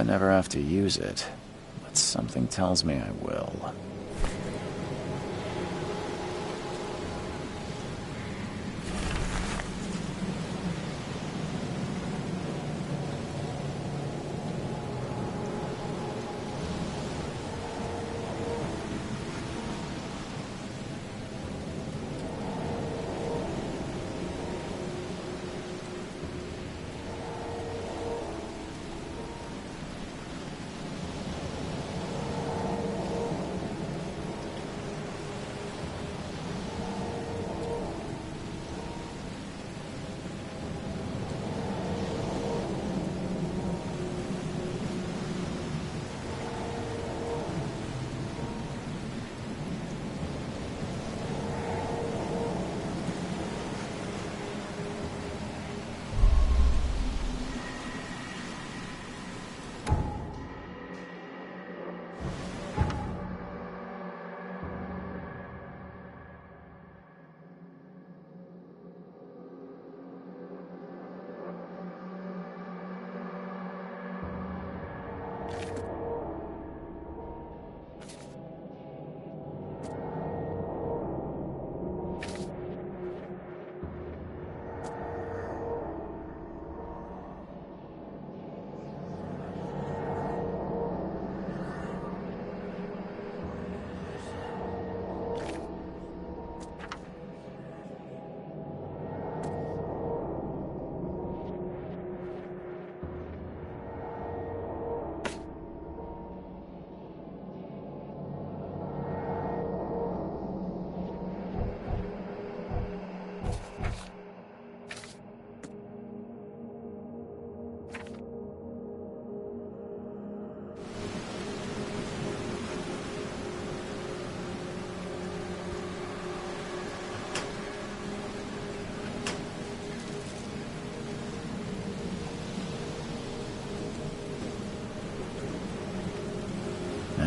I never have to use it, but something tells me I will.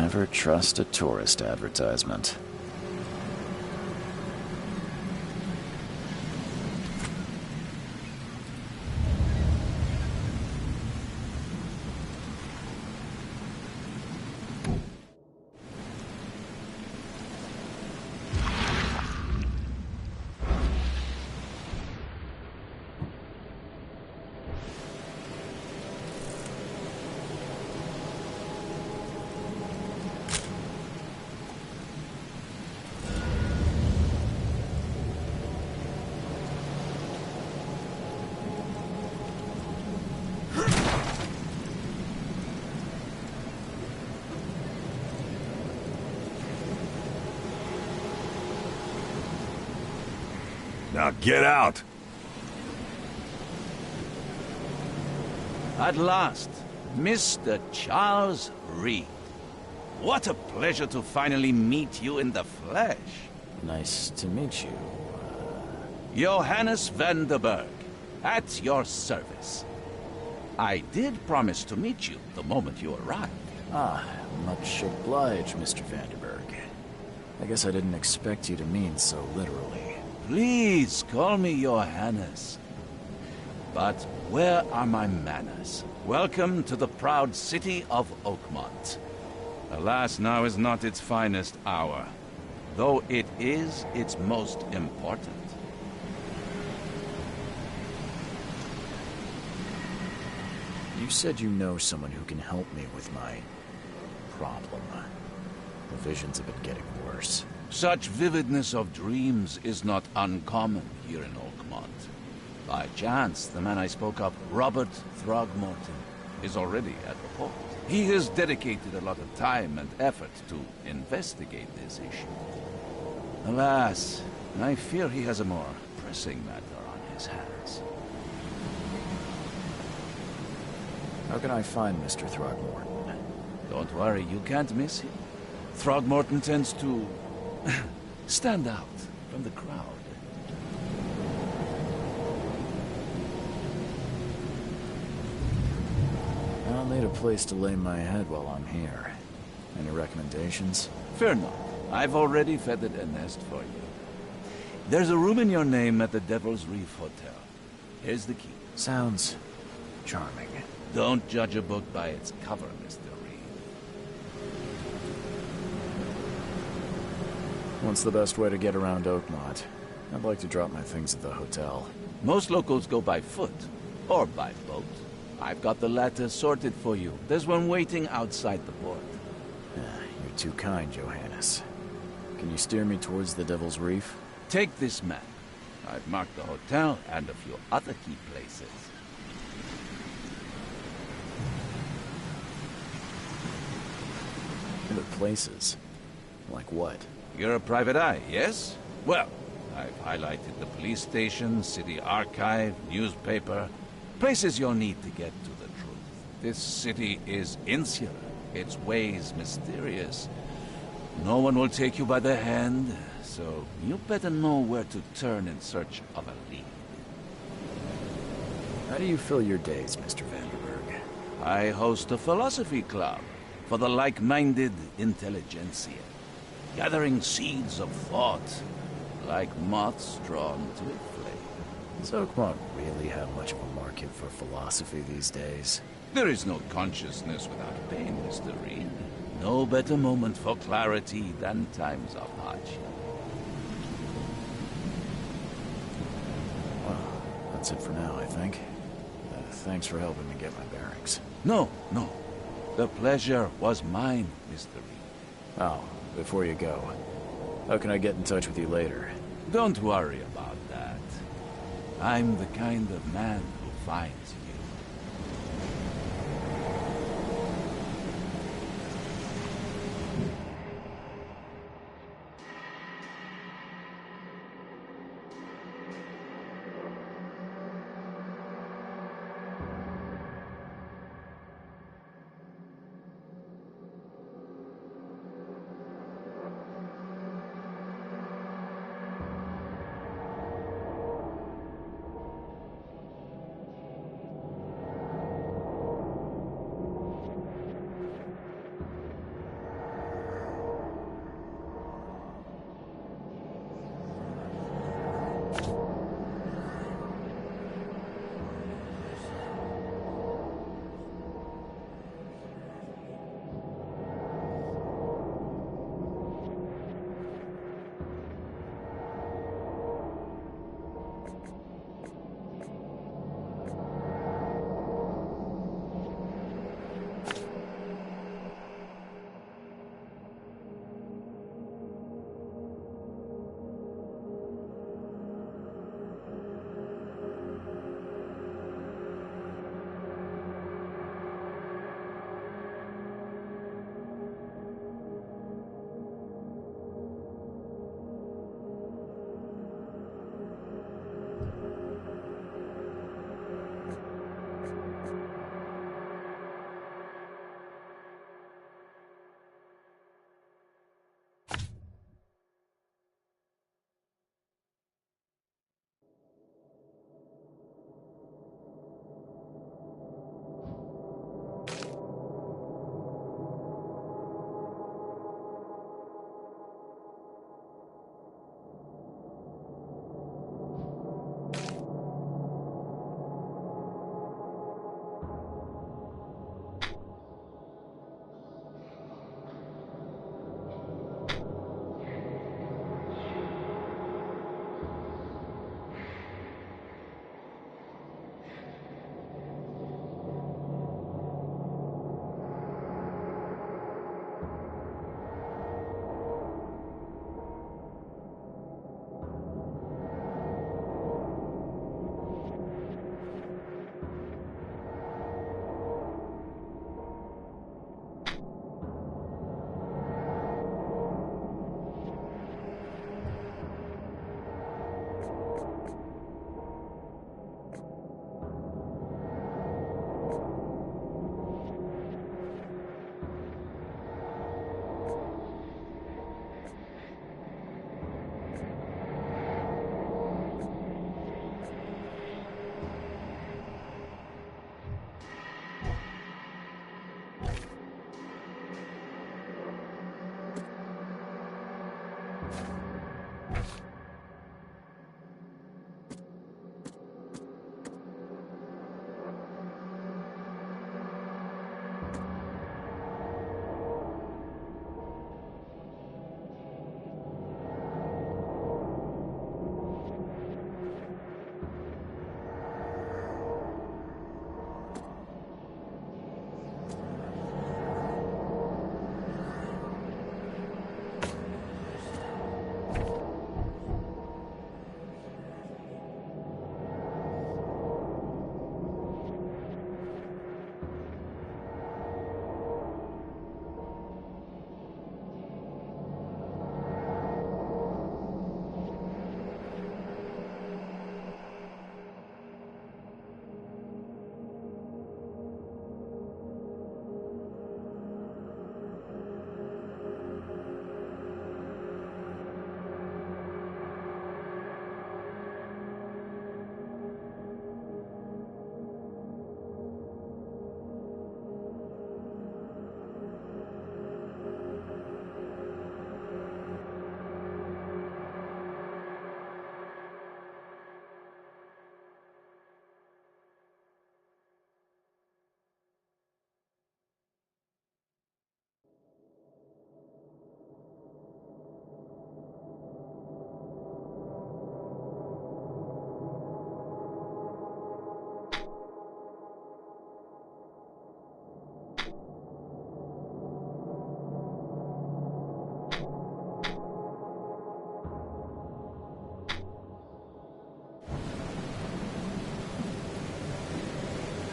Never trust a tourist advertisement. Now get out! At last, Mr. Charles Reed. What a pleasure to finally meet you in the flesh. Nice to meet you. Johannes van der Berg, at your service. I did promise to meet you the moment you arrived. Ah, much obliged, Mr. Vanderberg. I guess I didn't expect you to mean so literally. Please call me Johannes. But where are my manners? Welcome to the proud city of Oakmont. Alas, now is not its finest hour, though it is its most important. You said you know someone who can help me with my problem. The visions have been getting worse. Such vividness of dreams is not uncommon here in Oakmont. By chance, the man I spoke of, Robert Throgmorton, is already at the port. He has dedicated a lot of time and effort to investigate this issue. Alas, I fear he has a more pressing matter on his hands. How can I find Mr. Throgmorton? Don't worry, you can't miss him. Throgmorton tends to stand out from the crowd. I'll need a place to lay my head while I'm here. Any recommendations? Fear not. I've already feathered a nest for you. There's a room in your name at the Devil's Reef Hotel. Here's the key. Sounds charming. Don't judge a book by its cover, Mr. Reed. What's the best way to get around Oakmont? I'd like to drop my things at the hotel. Most locals go by foot, or by boat. I've got the latter sorted for you. There's one waiting outside the port. You're too kind, Johannes. Can you steer me towards the Devil's Reef? Take this map. I've marked the hotel and a few other key places. Other places? Like what? You're a private eye, yes? Well, I've highlighted the police station, city archive, newspaper. Places you'll need to get to the truth. This city is insular, its ways mysterious. No one will take you by the hand, so you better know where to turn in search of a lead. How do you fill your days, Mr. Vanderberg? I host a philosophy club for the like-minded intelligentsia, gathering seeds of thought, like moths drawn to a flame. Does Oakmont really have much of a market for philosophy these days? There is no consciousness without pain, Mr. Reed. No better moment for clarity than times of hardship. Well, that's it for now, I think. Thanks for helping me get my bearings. No. The pleasure was mine, Mr. Reed. Oh, before you go, how can I get in touch with you later? Don't worry about that. I'm the kind of man who finds you.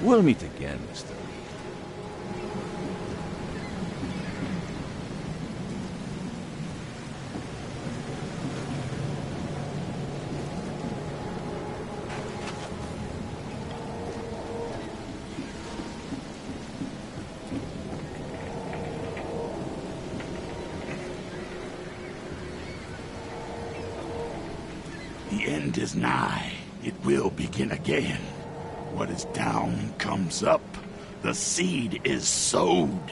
We'll meet again, Mr. Reed. The end is nigh. It will begin again. What is down comes up. The seed is sowed.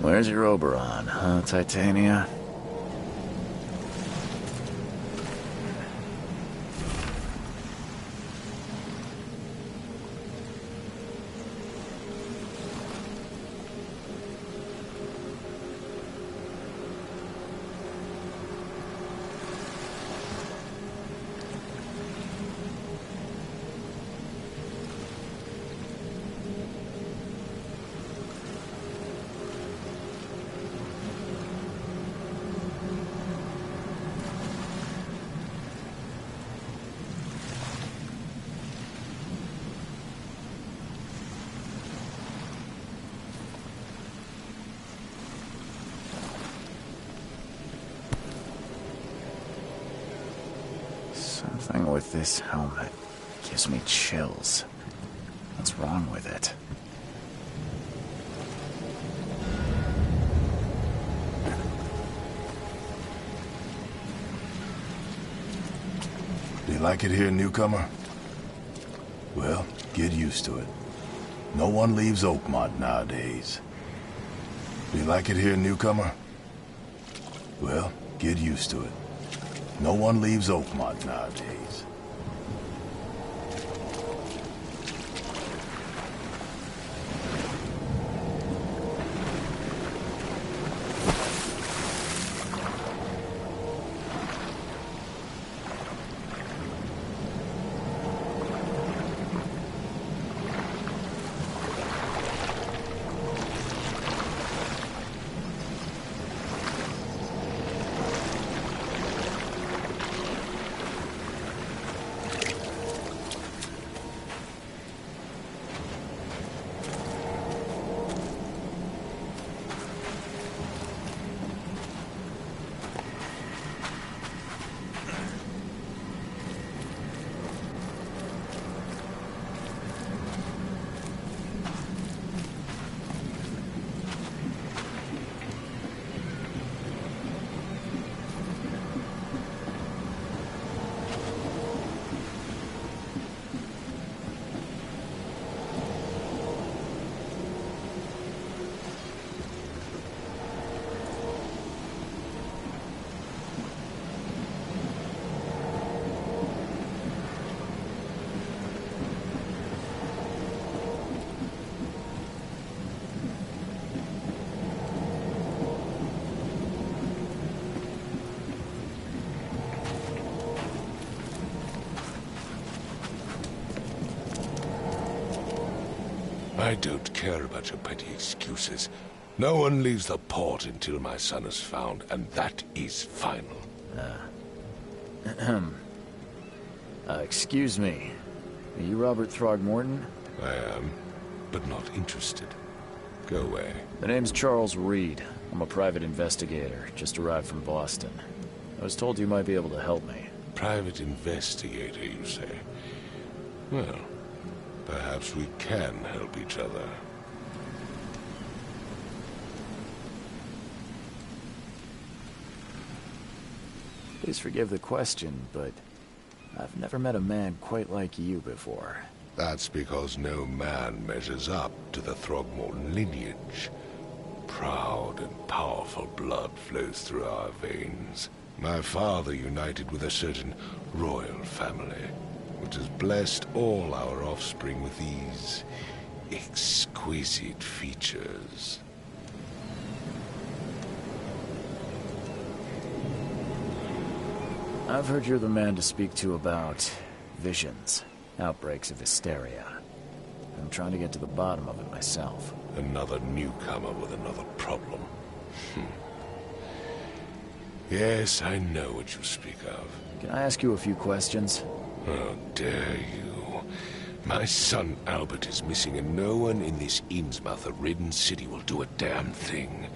Where's your Oberon, huh, Titania? Something with this helmet gives me chills. What's wrong with it? Do you like it here, newcomer? Well, get used to it. No one leaves Oakmont nowadays. Do you like it here, newcomer? Well, get used to it. No one leaves Oakmont nowadays. I don't care about your petty excuses. No one leaves the port until my son is found, and that is final. Excuse me. Are you Robert Throgmorton? I am, but not interested. Go away. The name's Charles Reed. I'm a private investigator, just arrived from Boston. I was told you might be able to help me. Private investigator, you say? Well, perhaps we can help each other. Please forgive the question, but I've never met a man quite like you before. That's because no man measures up to the Throgmorton lineage. Proud and powerful blood flows through our veins. My father united with a certain royal family, which has blessed all our offspring with these exquisite features. I've heard you're the man to speak to about visions, outbreaks of hysteria. I'm trying to get to the bottom of it myself. Another newcomer with another problem. Yes, I know what you speak of. Can I ask you a few questions? How dare you? My son Albert is missing, and no one in this Innsmouth-ridden city will do a damn thing.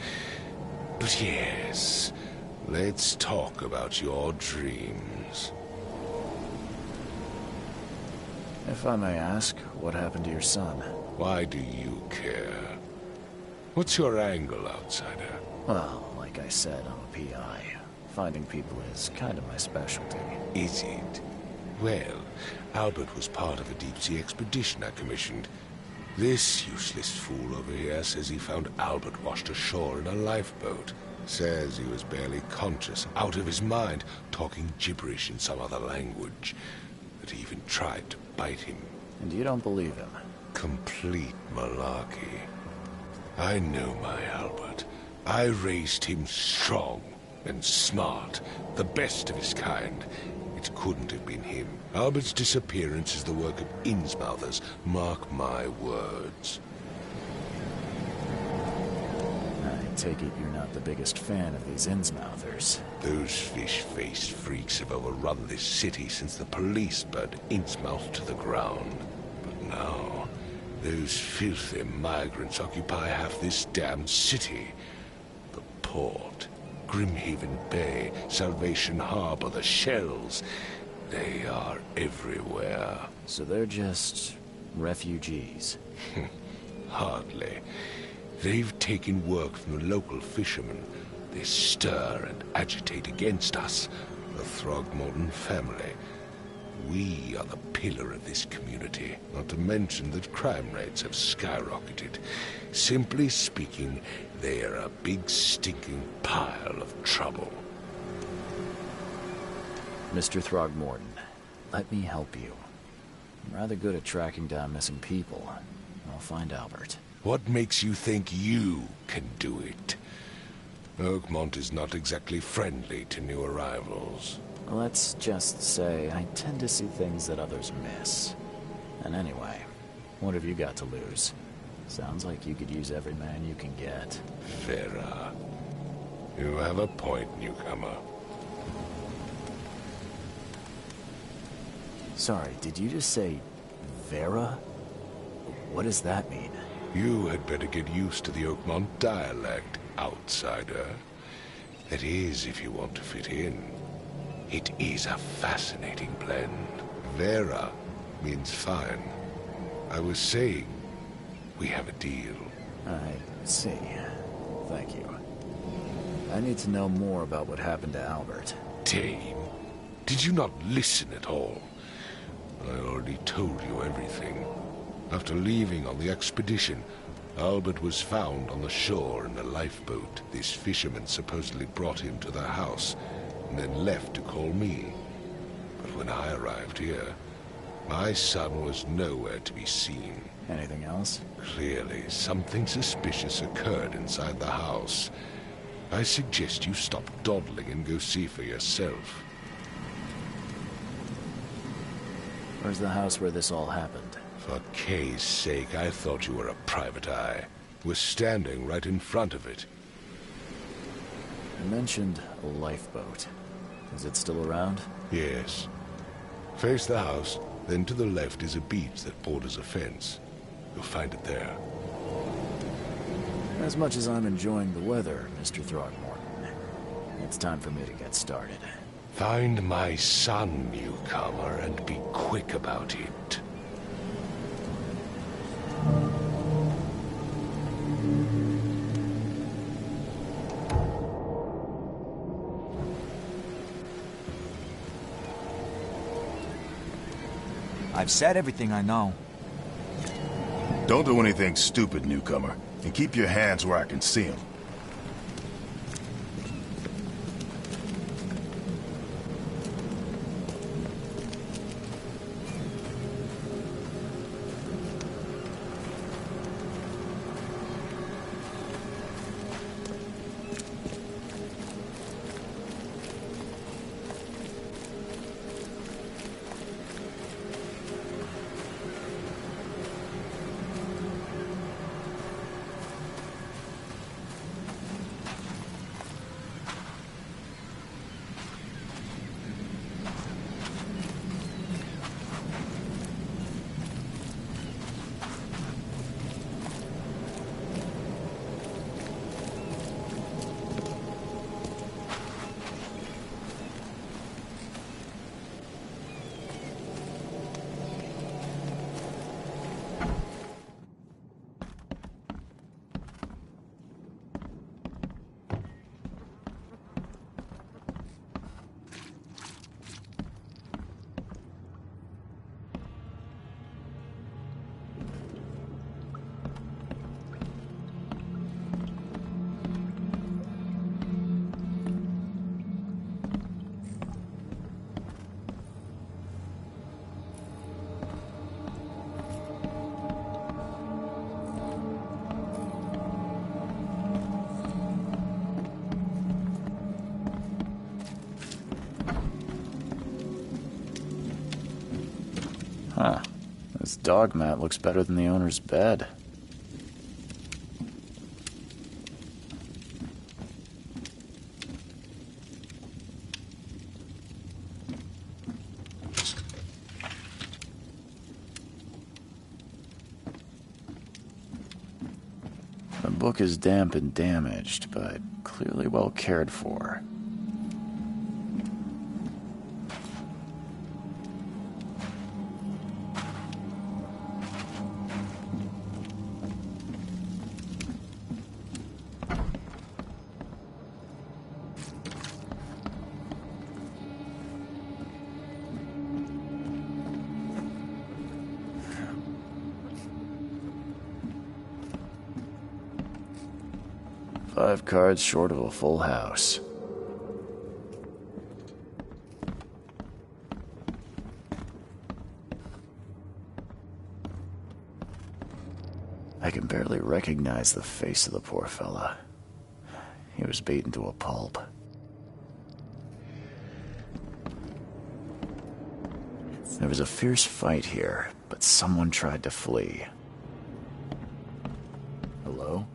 But yes, let's talk about your dreams. If I may ask, what happened to your son? Why do you care? What's your angle, outsider? Well, like I said, I'm a PI. Finding people is kind of my specialty. Is it? Well, Albert was part of a deep-sea expedition I commissioned. This useless fool over here says he found Albert washed ashore in a lifeboat. Says he was barely conscious, out of his mind, talking gibberish in some other language. That he even tried to bite him. And you don't believe him? Complete malarkey. I know my Albert. I raised him strong and smart, the best of his kind. It couldn't have been him. Albert's disappearance is the work of Innsmouthers, mark my words. I take it you're not the biggest fan of these Innsmouthers. Those fish-faced freaks have overrun this city since the police burned Innsmouth to the ground. But now, those filthy migrants occupy half this damned city. The port, Grimhaven Bay, Salvation Harbor, the shells. They are everywhere. So they're just refugees? Hardly. They've taken work from the local fishermen. They stir and agitate against us, the Throgmorton family. We are the pillar of this community, not to mention that crime rates have skyrocketed. Simply speaking, they are a big stinking pile of trouble. Mr. Throgmorton, let me help you. I'm rather good at tracking down missing people. I'll find Albert. What makes you think you can do it? Oakmont is not exactly friendly to new arrivals. Let's just say I tend to see things that others miss. And anyway, what have you got to lose? Sounds like you could use every man you can get. Vera. You have a point, newcomer. Sorry, did you just say Vera? What does that mean? You had better get used to the Oakmont dialect, outsider. That is, if you want to fit in. It is a fascinating blend. Vera means fine. I was saying, we have a deal. I see. Thank you. I need to know more about what happened to Albert. Dame, did you not listen at all? I already told you everything. After leaving on the expedition, Albert was found on the shore in a lifeboat. This fisherman supposedly brought him to the house, and then left to call me. But when I arrived here, my son was nowhere to be seen. Anything else? Clearly, something suspicious occurred inside the house. I suggest you stop dawdling and go see for yourself. Where's the house where this all happened? For Kay's sake, I thought you were a private eye. We're standing right in front of it. You mentioned a lifeboat. Is it still around? Yes. Face the house, then to the left is a beach that borders a fence. You'll find it there. As much as I'm enjoying the weather, Mr. Throgmorton, it's time for me to get started. Find my son, newcomer, and be quick about it. I've said everything I know. Don't do anything stupid, newcomer, and keep your hands where I can see them. Huh. This dog mat looks better than the owner's bed. The book is damp and damaged, but clearly well cared for. Five cards short of a full house. I can barely recognize the face of the poor fella. He was beaten to a pulp. There was a fierce fight here, but someone tried to flee. Hello?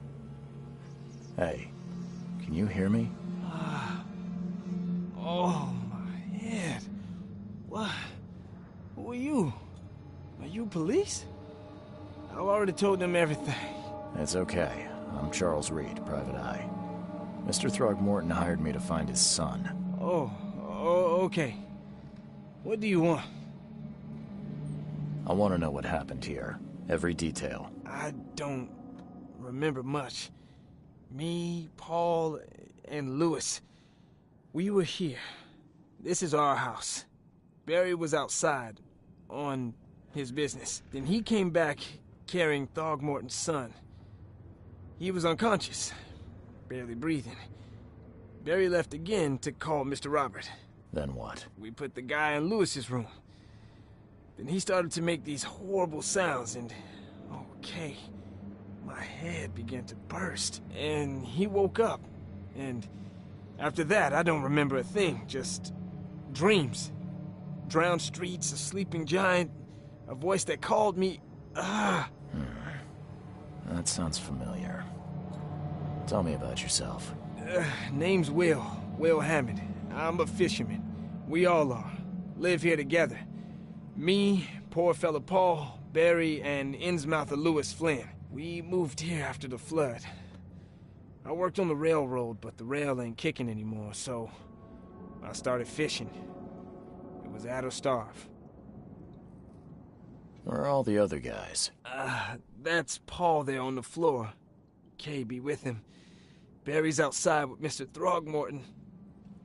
Hey, can you hear me? Oh, my head. What? Who are you? Are you police? I've already told them everything. It's okay. I'm Charles Reed, Private Eye. Mr. Throgmorton hired me to find his son. Oh, okay. What do you want? I want to know what happened here. Every detail. I don't remember much. Me, Paul, and Lewis. We were here. This is our house. Barry was outside, on his business. Then he came back carrying Throgmorton's son. He was unconscious, barely breathing. Barry left again to call Mr. Robert. Then what? We put the guy in Lewis's room. Then he started to make these horrible sounds and... okay. My head began to burst, and he woke up. And after that, I don't remember a thing, just dreams. Drowned streets, a sleeping giant, a voice that called me. That sounds familiar. Tell me about yourself. Name's Will Hammond. I'm a fisherman. We all are. Live here together. Me, poor fella Paul, Barry, and Innsmouther Lewis Flynn. We moved here after the flood. I worked on the railroad, but the rail ain't kicking anymore, so I started fishing. It was at or starve. Where are all the other guys? That's Paul there on the floor. Kay be with him. Barry's outside with Mr. Throgmorton.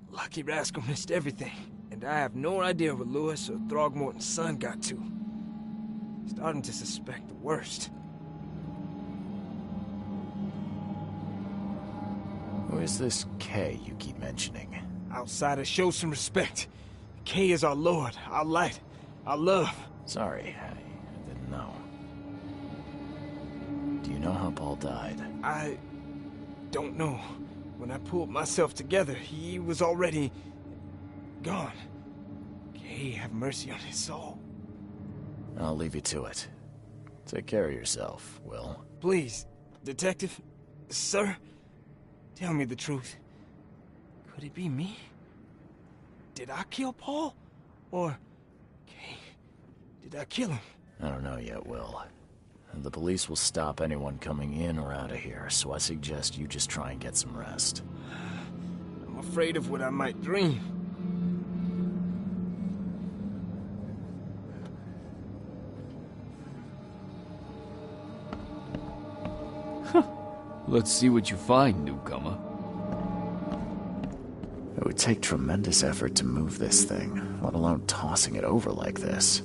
Lucky rascal missed everything, and I have no idea where Lewis or Throgmorton's son got to. Starting to suspect the worst. Who is this Kay you keep mentioning? Outsiders, show some respect. Kay is our lord, our light, our love. Sorry, I didn't know. Do you know how Paul died? I don't know. When I pulled myself together, he was already gone. Kay, have mercy on his soul. I'll leave you to it. Take care of yourself, Will. Please, Detective, sir, tell me the truth. Could it be me? Did I kill Paul? Or, Kay, did I kill him? I don't know yet, Will. The police will stop anyone coming in or out of here, so I suggest you just try and get some rest. I'm afraid of what I might dream. Let's see what you find, newcomer. It would take tremendous effort to move this thing, let alone tossing it over like this.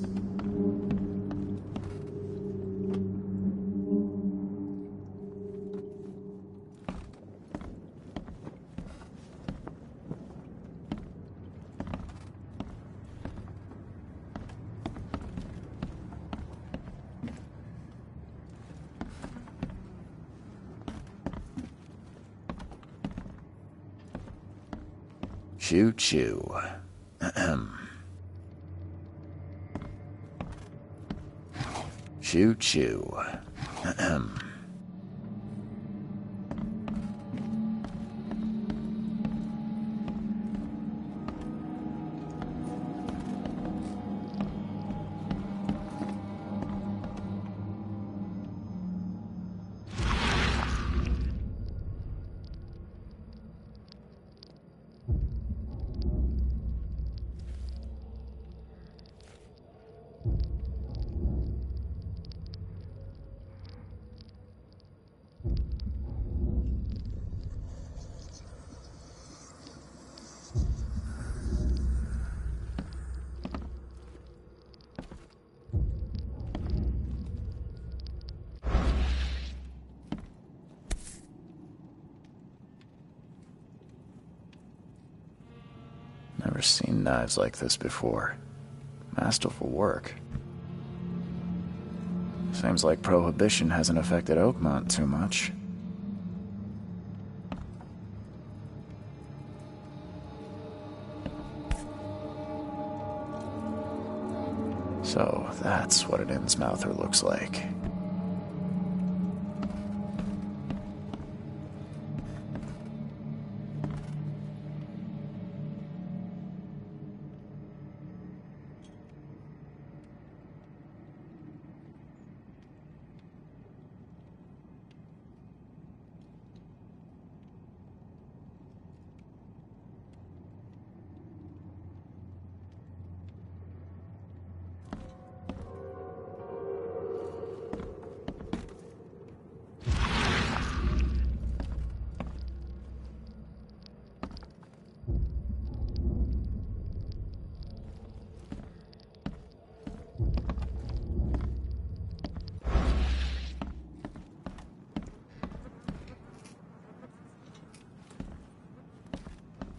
Choo choo. Ahem. Choo choo. Ahem. Never seen knives like this before. Masterful work. Seems like Prohibition hasn't affected Oakmont too much. So, that's what an Innsmouther looks like.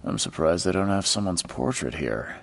I'm surprised they don't have someone's portrait here.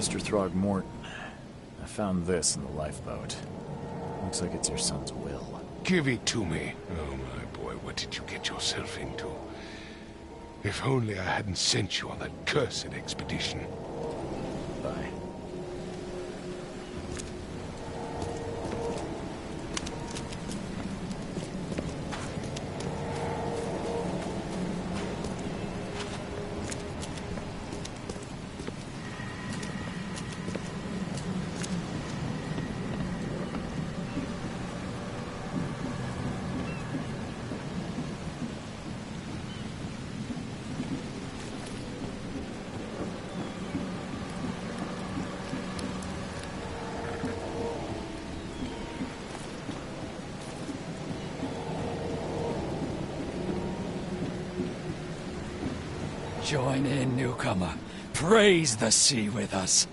Mr. Throgmorton, I found this in the lifeboat. Looks like it's your son's will. Give it to me. Oh, my boy, what did you get yourself into? If only I hadn't sent you on that cursed expedition. Bye. Join in, newcomer. Praise the sea with us.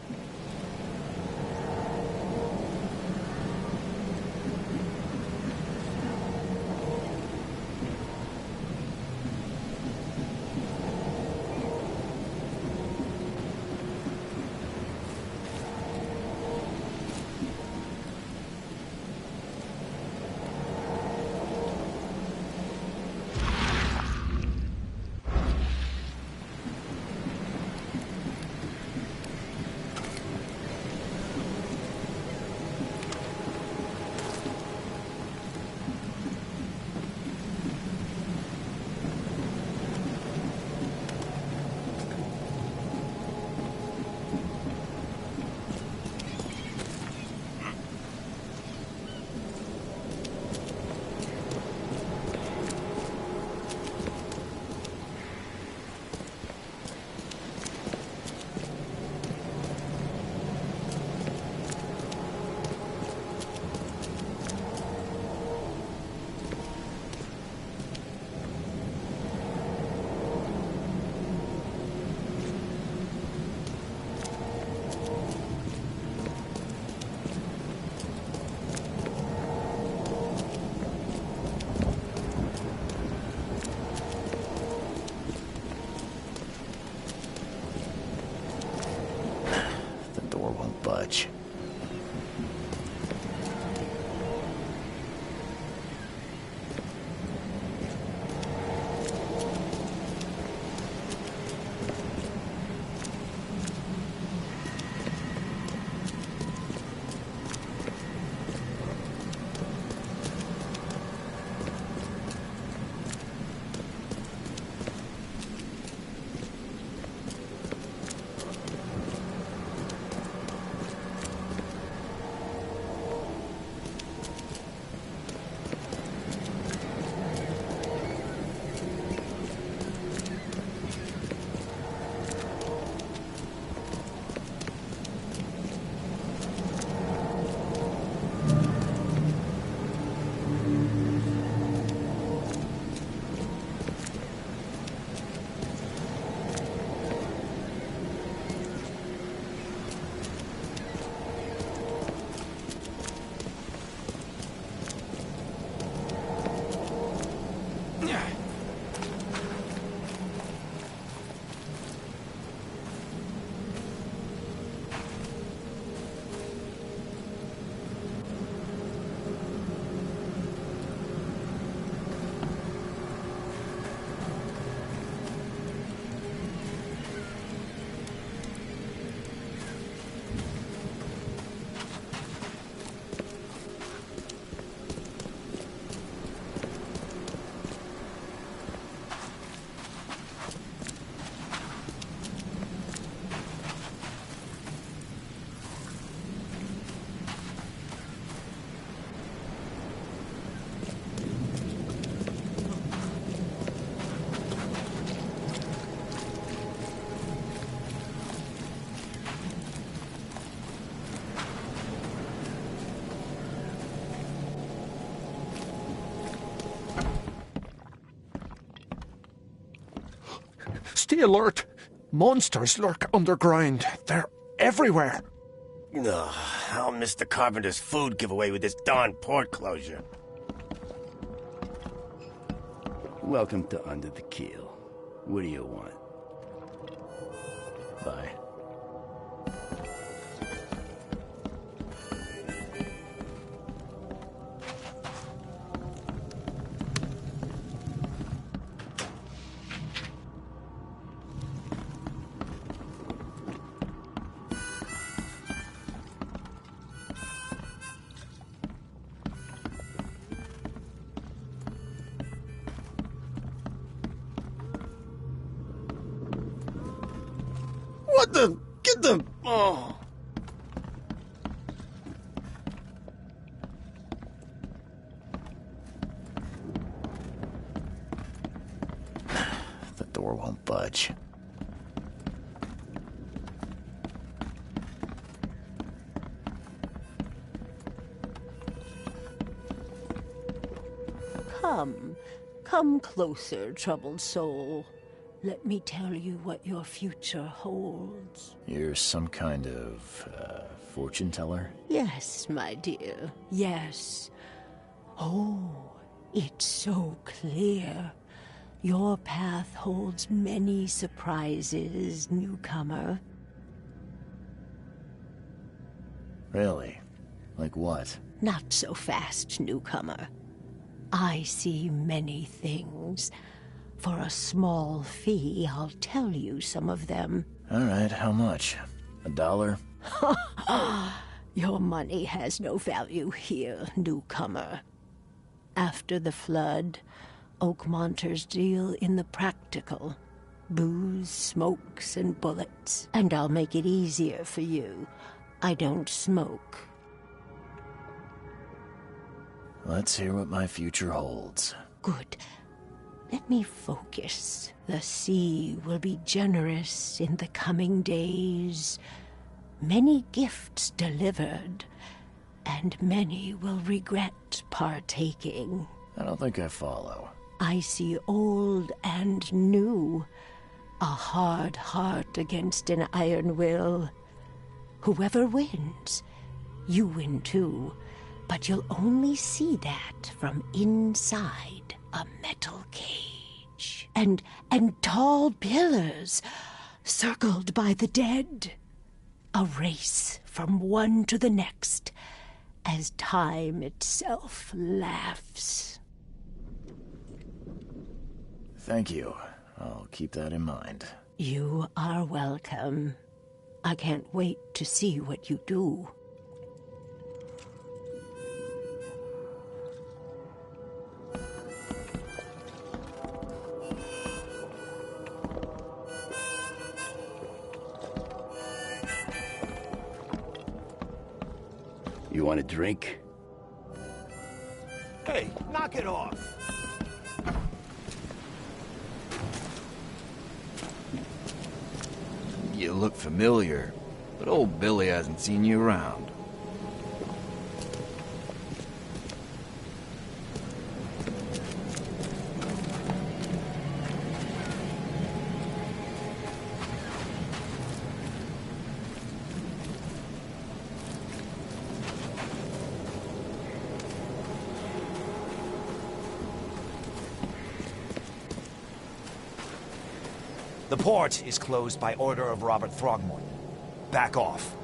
Budge. Stay alert. Monsters lurk underground. They're everywhere. Ugh, I'll miss the carpenter's food giveaway with this darn port closure. Welcome to Under the Keel. What do you want? Bye. Oh. The door won't budge. Come closer, troubled soul. Let me tell you what your future holds. You're some kind of, fortune teller? Yes, my dear, yes. Oh, it's so clear. Your path holds many surprises, newcomer. Really? Like what? Not so fast, newcomer. I see many things. For a small fee, I'll tell you some of them. All right, how much? $1? Your money has no value here, newcomer. After the flood, Oakmonters deal in the practical. Booze, smokes, and bullets. And I'll make it easier for you. I don't smoke. Let's hear what my future holds. Good. Let me focus. The sea will be generous in the coming days. Many gifts delivered, and many will regret partaking. I don't think I follow. I see old and new. A hard heart against an iron will. Whoever wins, you win too. But you'll only see that from inside a metal cage. And tall pillars, circled by the dead. A race from one to the next, as time itself laughs. Thank you. I'll keep that in mind. You are welcome. I can't wait to see what you do. You want a drink? Hey, knock it off! You look familiar, but old Billy hasn't seen you around. The port is closed by order of Robert Throgmorton. Back off.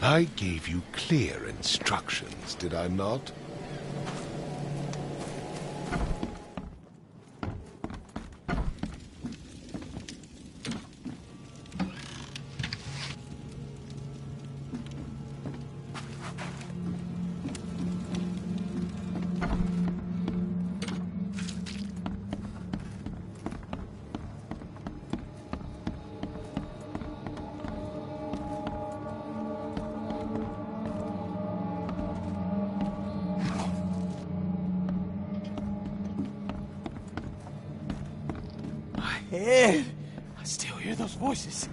I gave you clear instructions, did I not? Ed! I still hear those voices.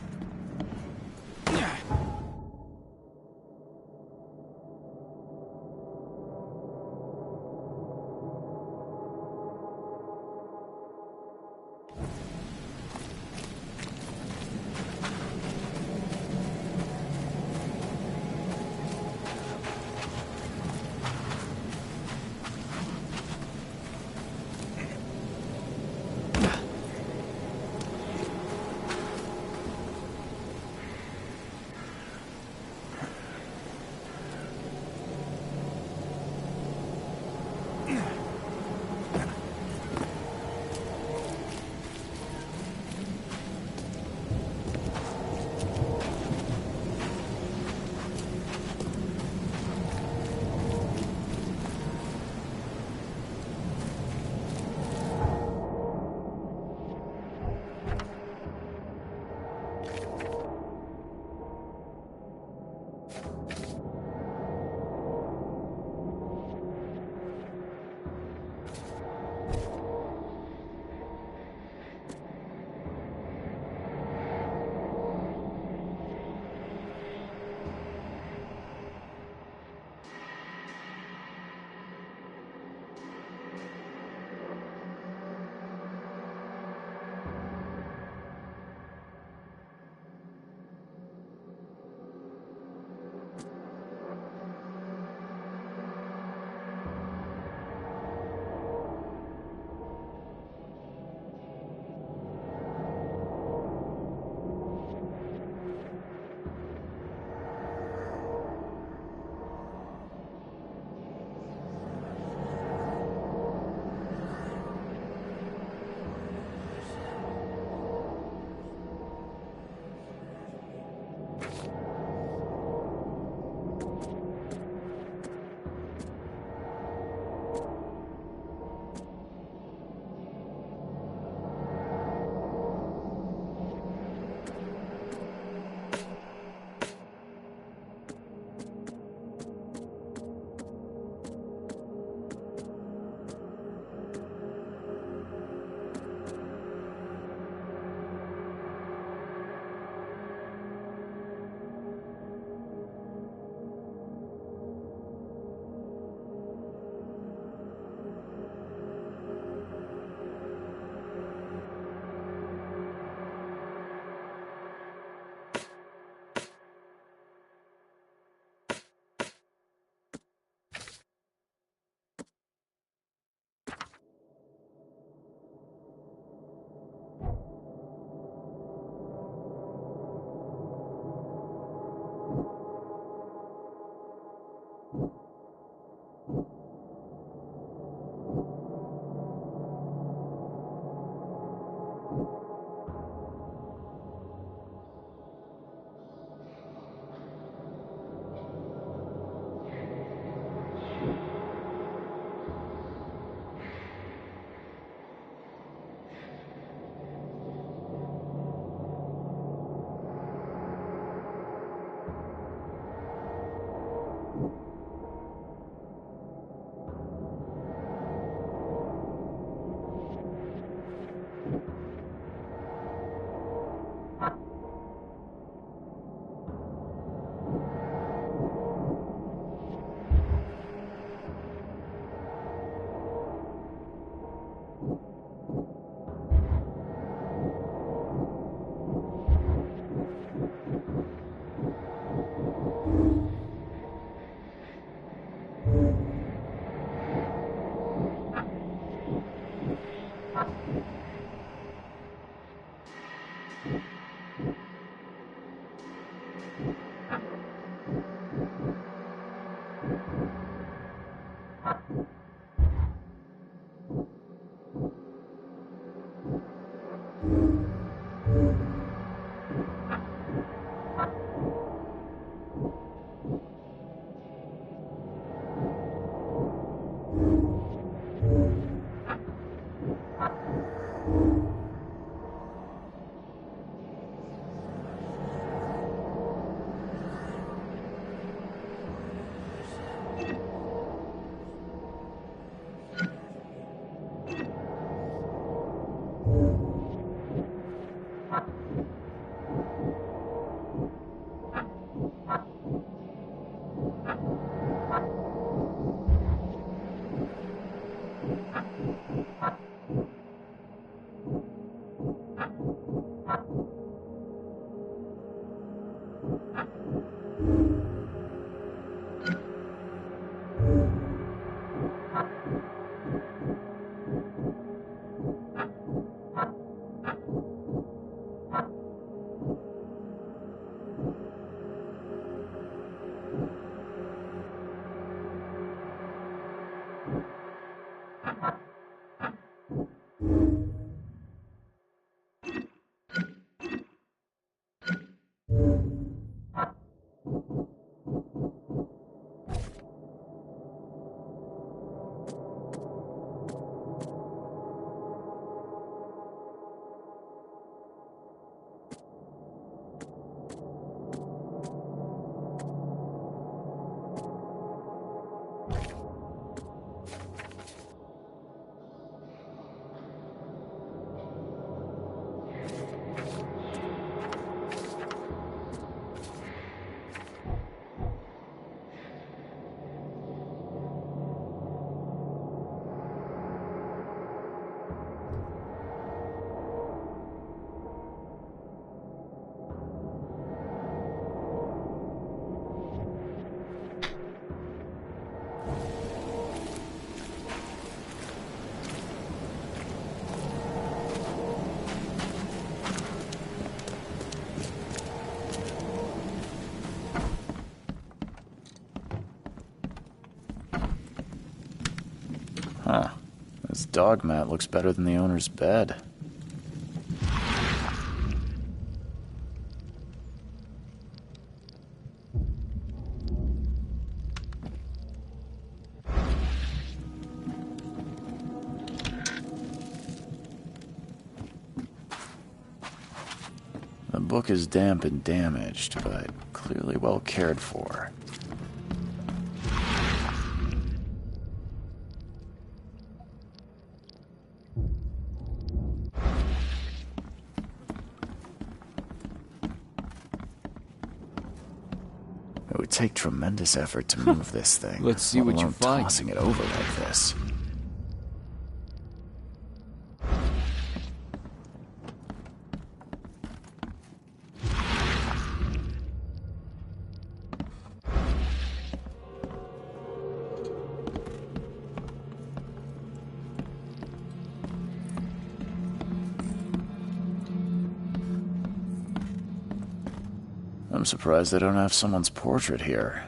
Huh. This dog mat looks better than the owner's bed. The book is damp and damaged, but clearly well cared for. It would take tremendous effort to move this thing. Let's see what you alone find. Tossing it over like this. I'm surprised they don't have someone's portrait here.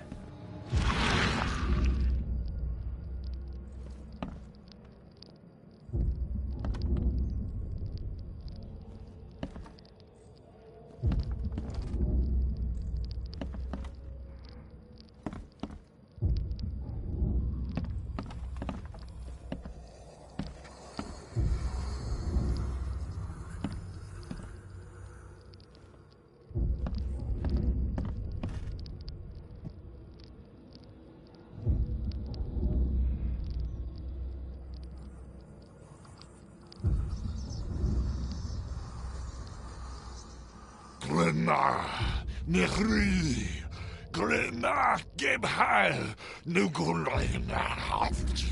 Glenna, Nechri, Glenna, Gebhal, Nugulena, Haft.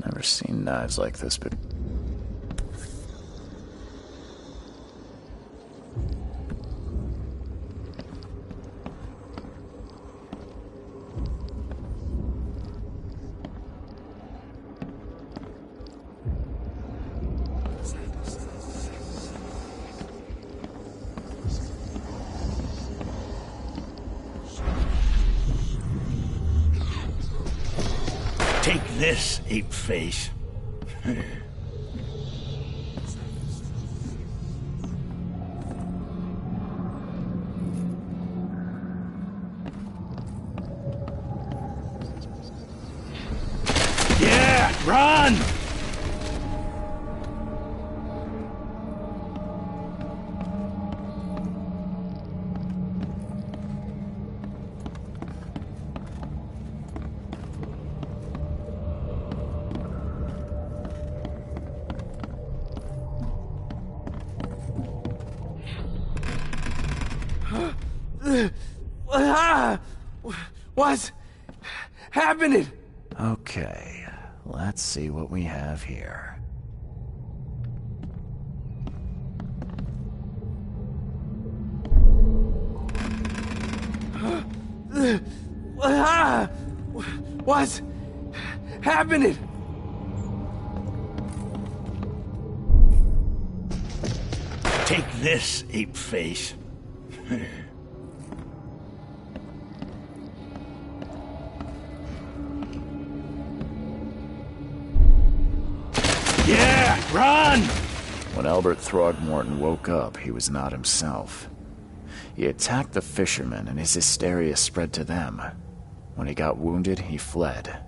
Never seen knives like this, but... Take this, ape face. Yeah, run! What's happening? Okay, let's see what we have here. What's happening? Take this, ape face. Yeah, run! When Albert Throgmorton woke up, he was not himself. He attacked the fishermen, and his hysteria spread to them. When he got wounded, he fled.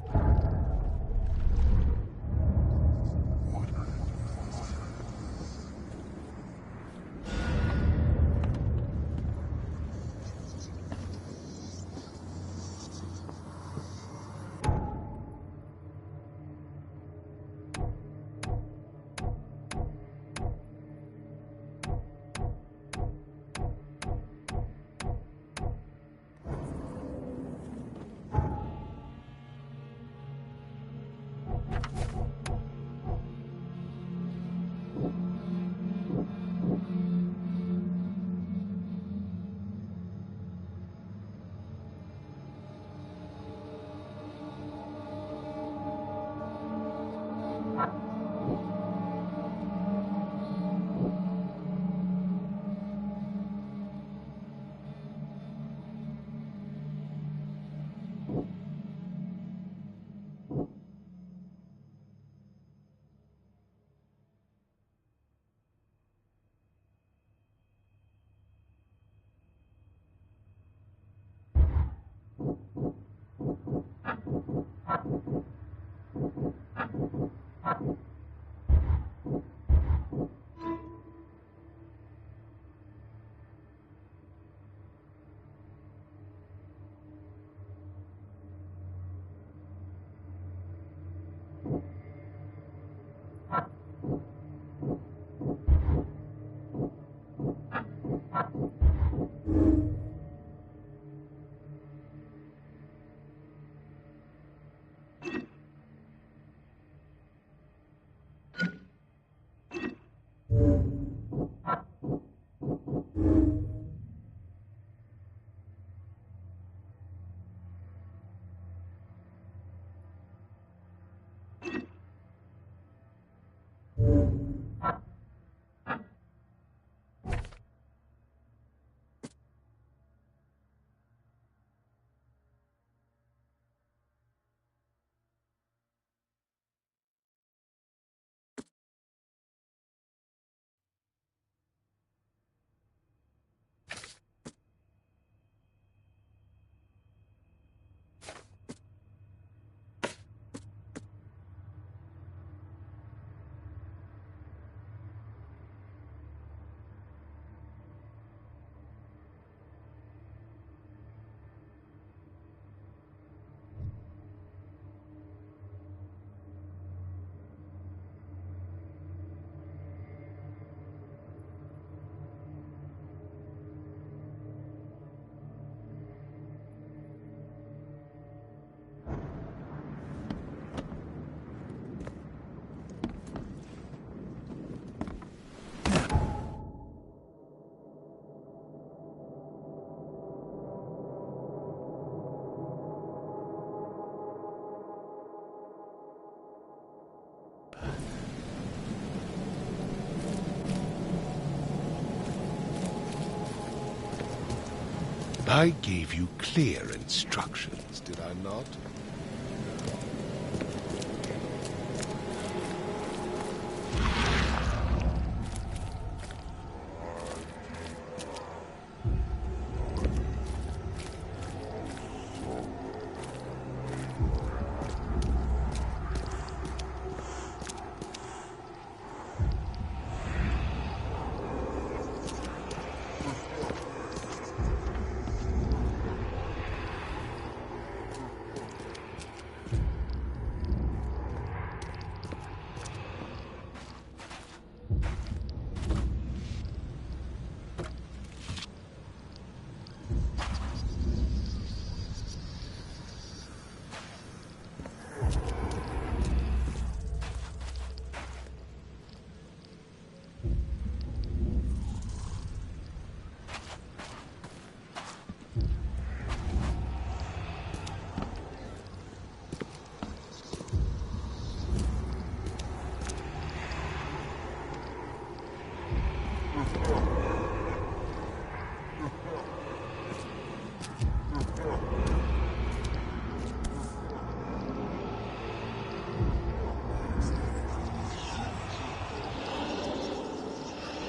I gave you clear instructions, did I not?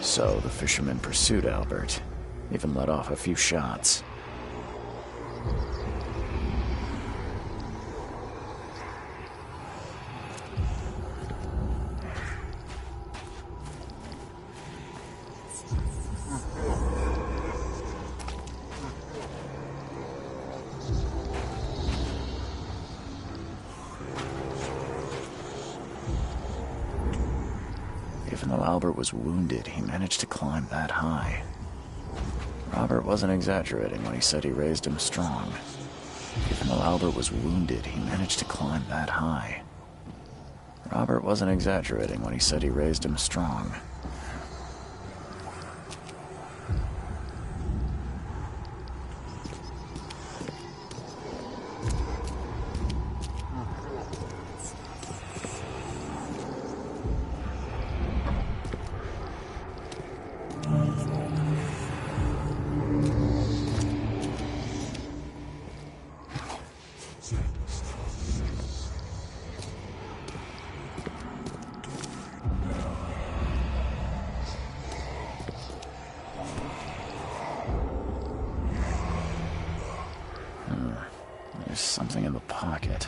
So the fisherman pursued Albert, even let off a few shots. Even though Albert was wounded, he managed to climb that high. Robert wasn't exaggerating when he said he raised him strong. Even though Albert was wounded, he managed to climb that high. Robert wasn't exaggerating when he said he raised him strong. There's something in the pocket.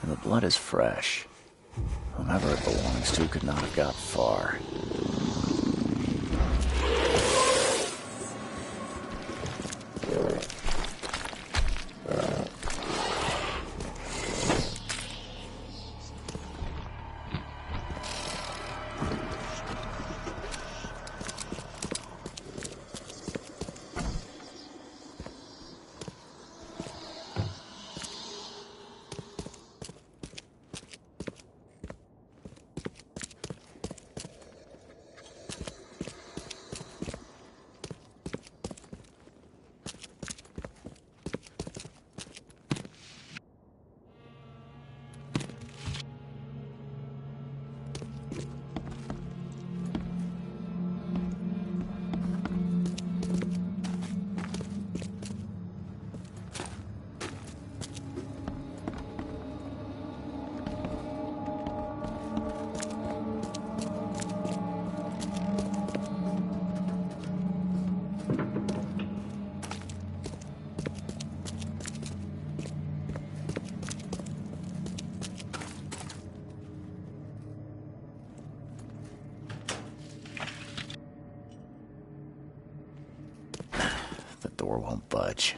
The blood is fresh. Whomever it belongs to could not have got far. The door won't budge.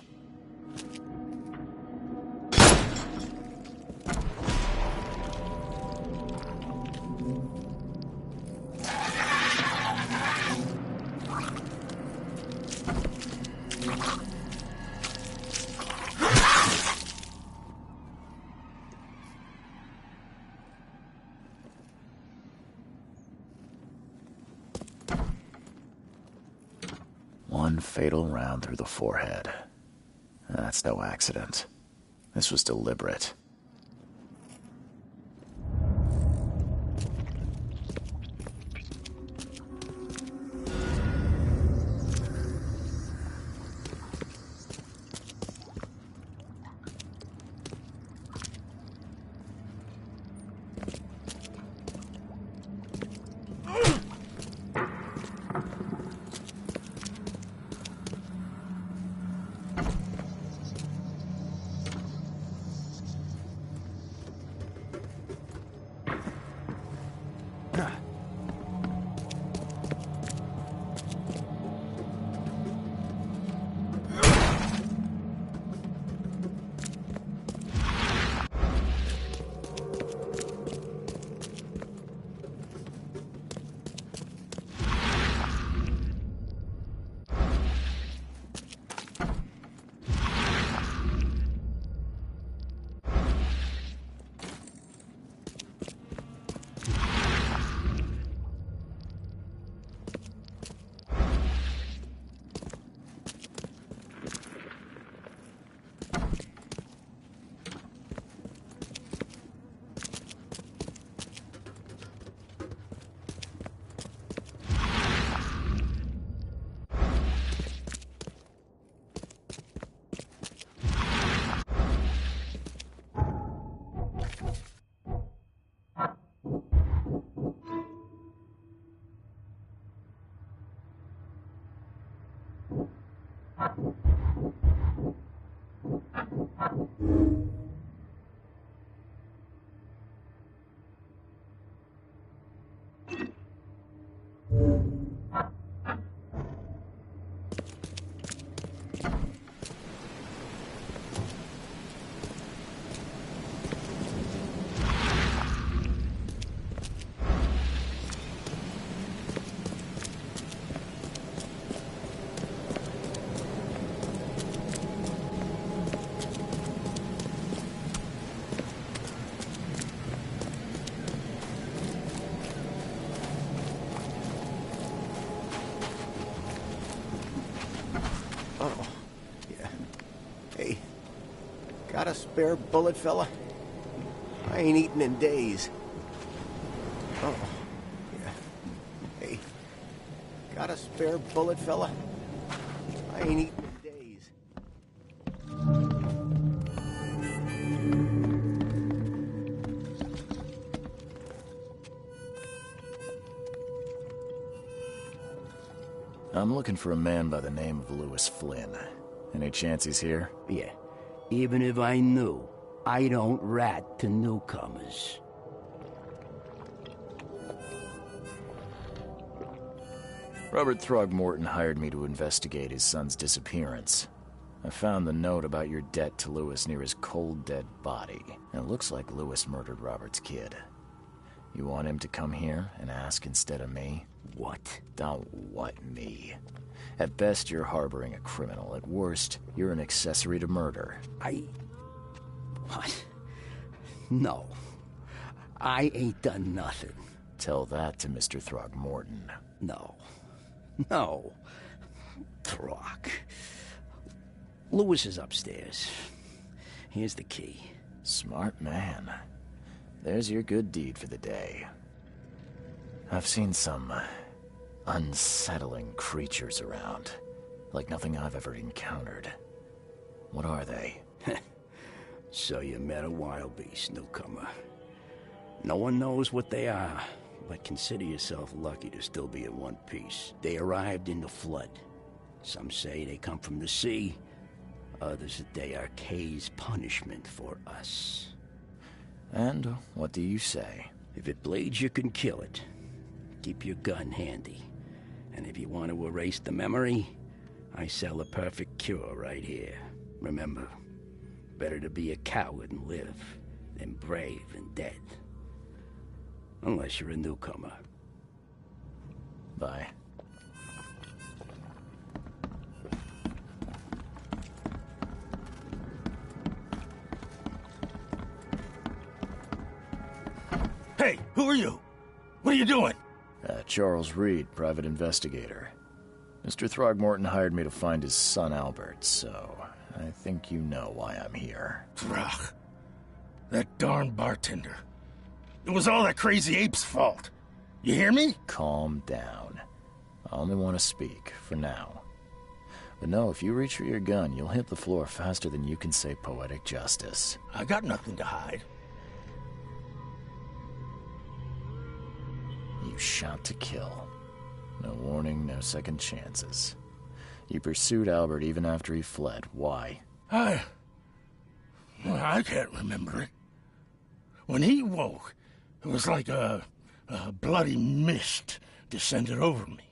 One fatal round through the forehead. That's no accident. This was deliberate. Oh, yeah. Hey, got a spare bullet, fella? I ain't eaten in days. Oh, yeah. Hey, got a spare bullet, fella? I ain't eaten in days. I'm looking for a man by the name of Lewis Flynn. Any chance he's here? Yeah. Even if I knew, I don't rat to newcomers. Robert Throgmorton hired me to investigate his son's disappearance. I found the note about your debt to Lewis near his cold, dead body. And it looks like Lewis murdered Robert's kid. You want him to come here and ask instead of me? What? Don't what me. At best, you're harboring a criminal. At worst, you're an accessory to murder. What? No. I ain't done nothing. Tell that to Mr. Throgmorton. No. No. Throg. Lewis is upstairs. Here's the key. Smart man. There's your good deed for the day. I've seen some unsettling creatures around, like nothing I've ever encountered. What are they? So you met a wild beast, newcomer. No one knows what they are, but consider yourself lucky to still be in one piece. They arrived in the flood. Some say they come from the sea. Others that they are Kay's punishment for us. And what do you say? If it bleeds, you can kill it. Keep your gun handy. And if you want to erase the memory, I sell a perfect cure right here. Remember, better to be a coward and live than brave and dead. Unless you're a newcomer. Bye. Hey, who are you? What are you doing? Charles Reed, private investigator. Mr. Throgmorton hired me to find his son Albert, so I think you know why I'm here. Throg. That darn bartender. It was all that crazy ape's fault. You hear me? Calm down. I only want to speak, for now. But no, if you reach for your gun, you'll hit the floor faster than you can say poetic justice. I got nothing to hide. You shot to kill. No warning, no second chances. You pursued Albert even after he fled. Why? I can't remember it. When he woke, it was like a bloody mist descended over me.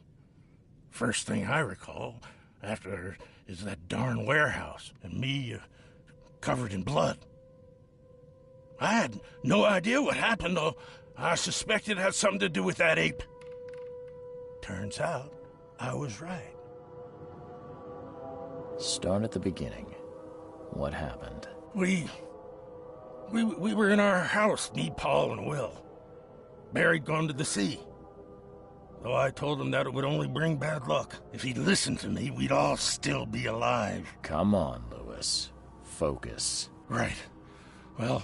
First thing I recall after is that darn warehouse and me covered in blood. I had no idea what happened, though. I suspected it had something to do with that ape. Turns out, I was right. Start at the beginning. What happened? We were in our house, me, Paul, and Will. Barry'd gone to the sea. Though I told him that it would only bring bad luck. If he'd listened to me, we'd all still be alive. Come on, Lewis. Focus. Right. Well,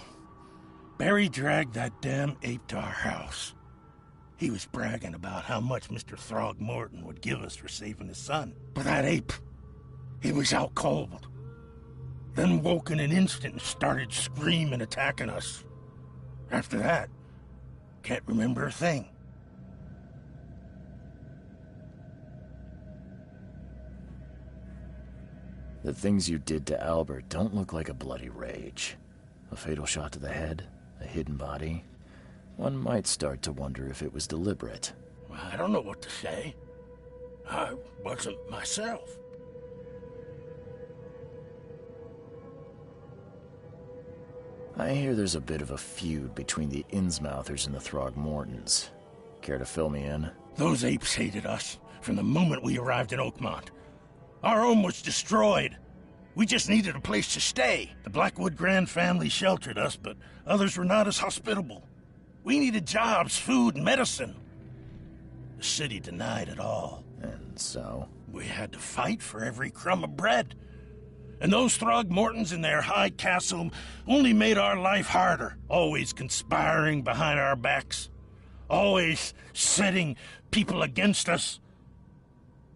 Barry dragged that damn ape to our house. He was bragging about how much Mr. Throgmorton would give us for saving his son. But that ape, he was out cold. Then woke in an instant and started screaming, attacking us. After that, can't remember a thing. The things you did to Albert don't look like a bloody rage. A fatal shot to the head, a hidden body. One might start to wonder if it was deliberate. I don't know what to say. I wasn't myself. I hear there's a bit of a feud between the Innsmouthers and the Throgmortons. Care to fill me in? Those apes hated us from the moment we arrived in Oakmont. Our home was destroyed. We just needed a place to stay. The Blackwood Grand family sheltered us, but others were not as hospitable. We needed jobs, food, and medicine. The city denied it all. And so? We had to fight for every crumb of bread. And those Throgmortons in their high castle only made our life harder, always conspiring behind our backs, always setting people against us.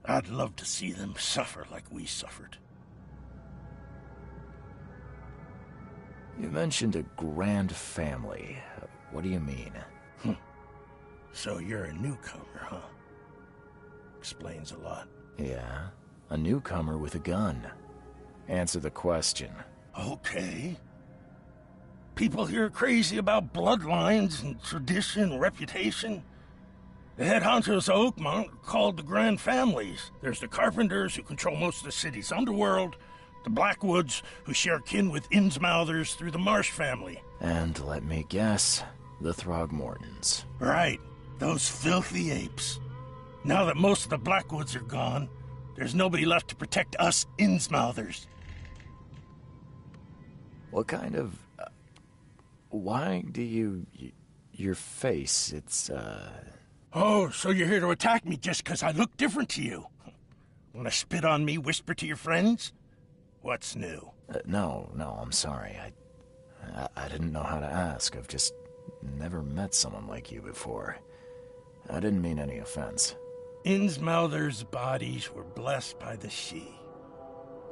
I'd love to see them suffer like we suffered. You mentioned a grand family. What do you mean? So you're a newcomer, huh? Explains a lot. Yeah, a newcomer with a gun. Answer the question. Okay. People here are crazy about bloodlines and tradition and reputation. The head honchos of Oakmont are called the Grand Families. There's the Carpenters, who control most of the city's underworld, the Blackwoods, who share kin with Innsmouthers through the Marsh family. And let me guess, the Throgmortons. Right. Those filthy apes. Now that most of the Blackwoods are gone, there's nobody left to protect us Innsmouthers. What kind of... why do you... your face, it's, Oh, so you're here to attack me just because I look different to you? Want to spit on me, whisper to your friends? What's new? No, I'm sorry. I didn't know how to ask. I've just never met someone like you before. I didn't mean any offense. Innsmouthers' bodies were blessed by the sea.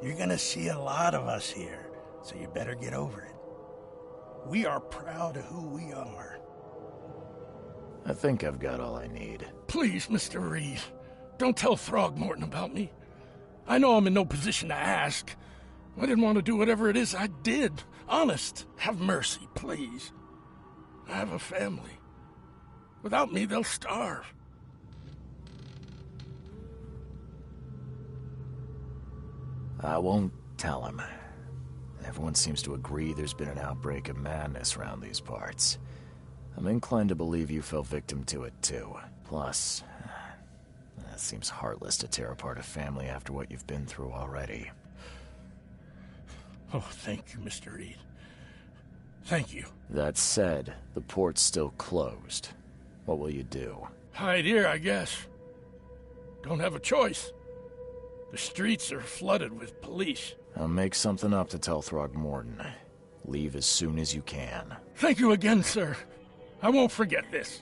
You're gonna see a lot of us here, so you better get over it. We are proud of who we are. I think I've got all I need. Please, Mr. Reed, don't tell Throgmorton about me. I know I'm in no position to ask. I didn't want to do whatever it is I did. Honest, have mercy, please. I have a family. Without me, they'll starve. I won't tell him. Everyone seems to agree there's been an outbreak of madness around these parts. I'm inclined to believe you fell victim to it, too. Plus, it seems heartless to tear apart a family after what you've been through already. Oh, thank you, Mr. Reed. Thank you. That said, the port's still closed. What will you do? Hide here, I guess. Don't have a choice. The streets are flooded with police. I'll make something up to tell Throgmorton. Leave as soon as you can. Thank you again, sir. I won't forget this.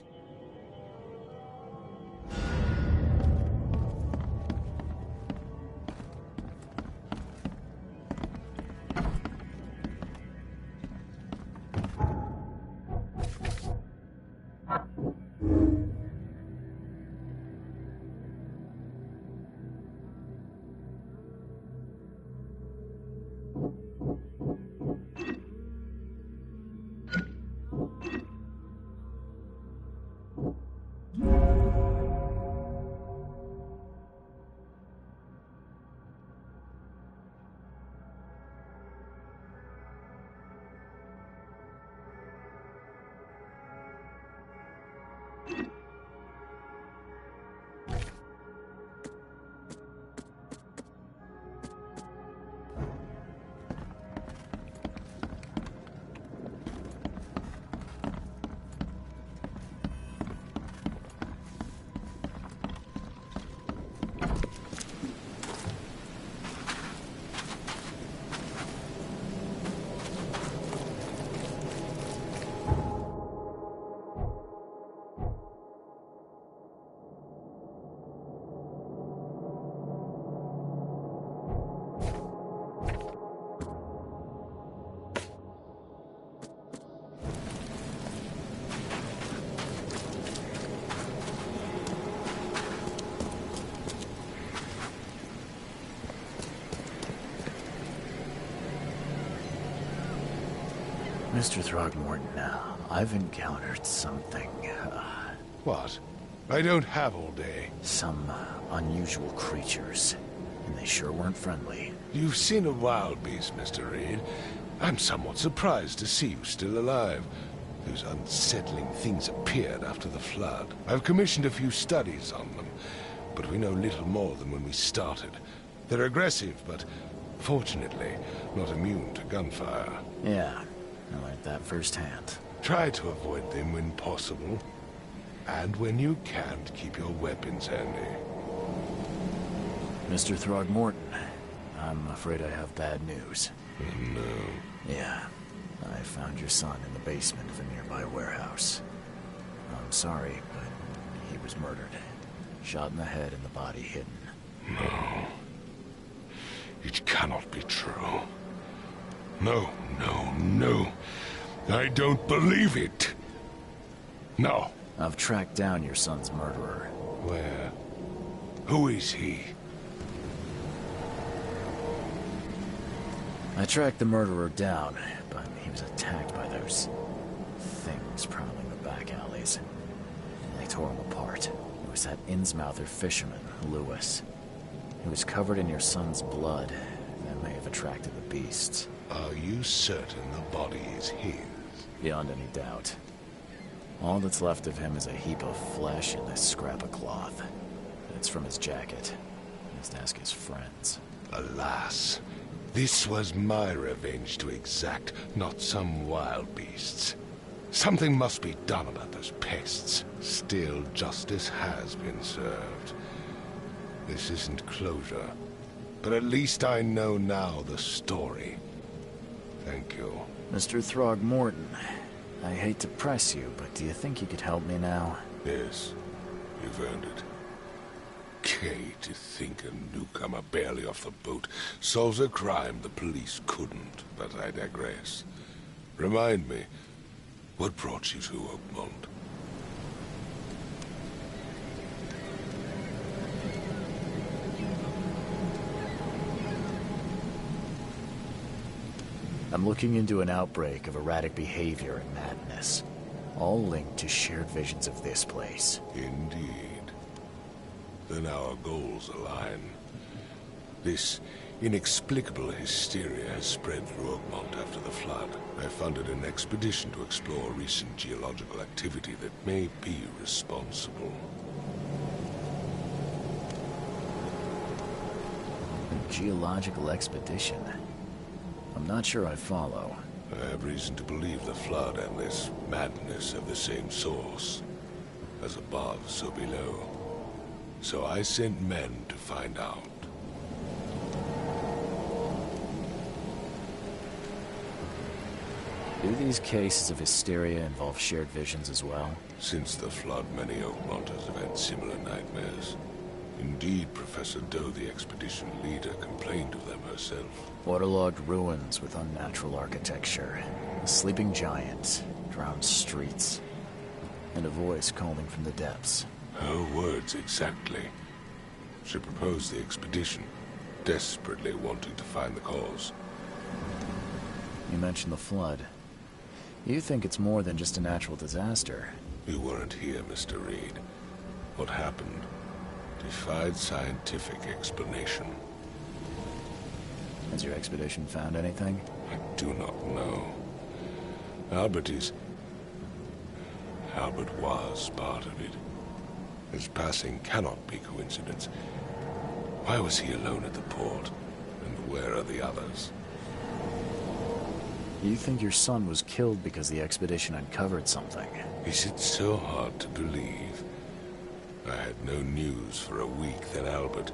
Mr. Throgmorton, I've encountered something. What? I don't have all day. Some unusual creatures. And they sure weren't friendly. You've seen a wild beast, Mr. Reed. I'm somewhat surprised to see you still alive. Those unsettling things appeared after the flood. I've commissioned a few studies on them, but we know little more than when we started. They're aggressive, but fortunately not immune to gunfire. Yeah, I learned that firsthand. Try to avoid them when possible. And when you can't, keep your weapons handy. Mr. Throgmorton, I'm afraid I have bad news. Oh, no. Yeah, I found your son in the basement of a nearby warehouse. I'm sorry, but he was murdered. Shot in the head and the body hidden. No. It cannot be true. No, no, no. I don't believe it. No. I've tracked down your son's murderer. Where? Who is he? I tracked the murderer down, but he was attacked by those things prowling the back alleys. They tore him apart. It was that Innsmouther fisherman, Lewis. He was covered in your son's blood. That may have attracted the beasts. Are you certain the body is his? Beyond any doubt. All that's left of him is a heap of flesh and this scrap of cloth. It's from his jacket. He must ask his friends. Alas. This was my revenge to exact, not some wild beast's. Something must be done about those pests. Still, justice has been served. This isn't closure, but at least I know now the story. Thank you. Mr. Throgmorton, I hate to press you, but do you think you could help me now? Yes, you've earned it. Kay, to think a newcomer barely off the boat solves a crime the police couldn't, but I digress. Remind me, what brought you to Oakmont? I'm looking into an outbreak of erratic behavior and madness, all linked to shared visions of this place. Indeed. Then our goals align. This inexplicable hysteria has spread through Oakmont after the flood. I funded an expedition to explore recent geological activity that may be responsible. A geological expedition? I'm not sure I follow. I have reason to believe the flood and this madness have the same source. As above, so below. So I sent men to find out. Do these cases of hysteria involve shared visions as well? Since the flood, many Oakmonters have had similar nightmares. Indeed, Professor Doe, the expedition leader, complained of them herself. Waterlogged ruins with unnatural architecture, a sleeping giant, drowned streets, and a voice calling from the depths. Her words exactly. She proposed the expedition, desperately wanting to find the cause. You mentioned the flood. You think it's more than just a natural disaster? You weren't here, Mr. Reed. What happened defied scientific explanation. Has your expedition found anything? I do not know. Albert was part of it. His passing cannot be coincidence. Why was he alone at the port? And where are the others? You think your son was killed because the expedition uncovered something? Is it so hard to believe? I had no news for a week, then Albert,